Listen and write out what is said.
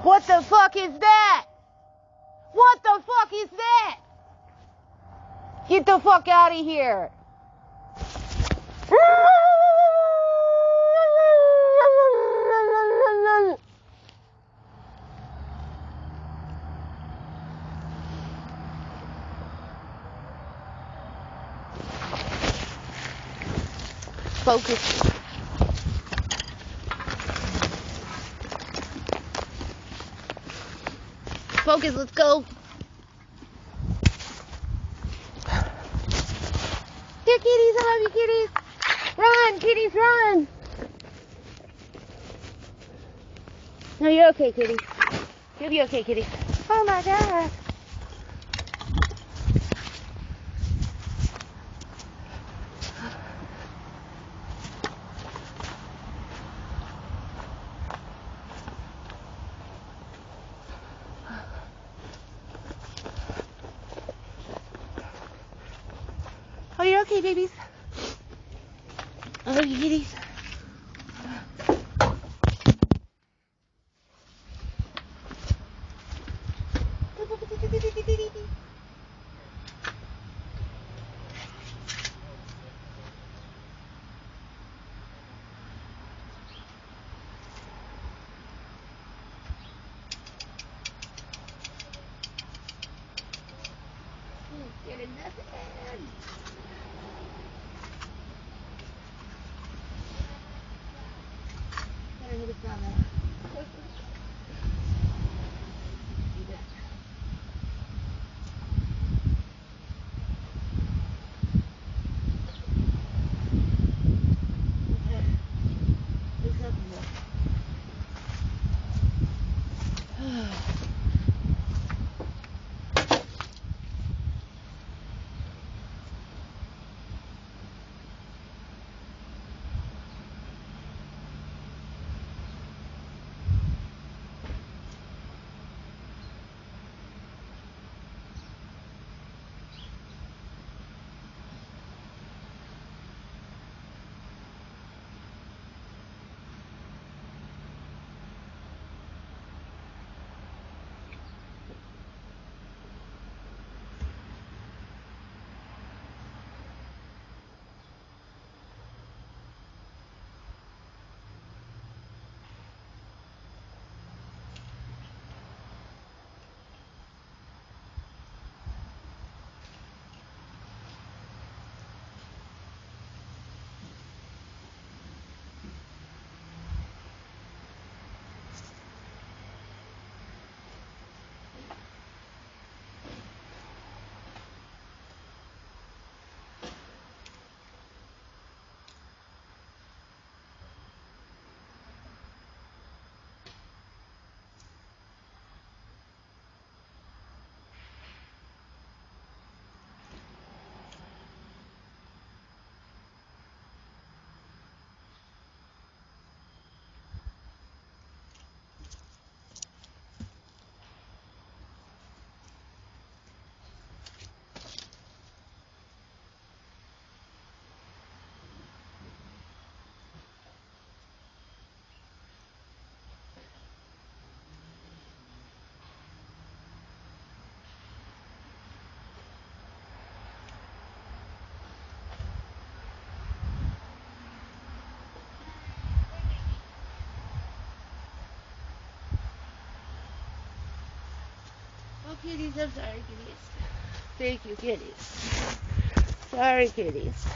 What the fuck is that? What the fuck is that? Get the fuck out of here. Focus. Focus, let's go. Here, kitties, I love you, kitties. Run, kitties, run. No, you're okay, kitties. You'll be okay, kitties. Oh my God. Oh, you're okay, babies. I love you, kitties. Get in nothing. Oh, kitties, I'm sorry, kitties. Thank you, kitties. Sorry, kitties.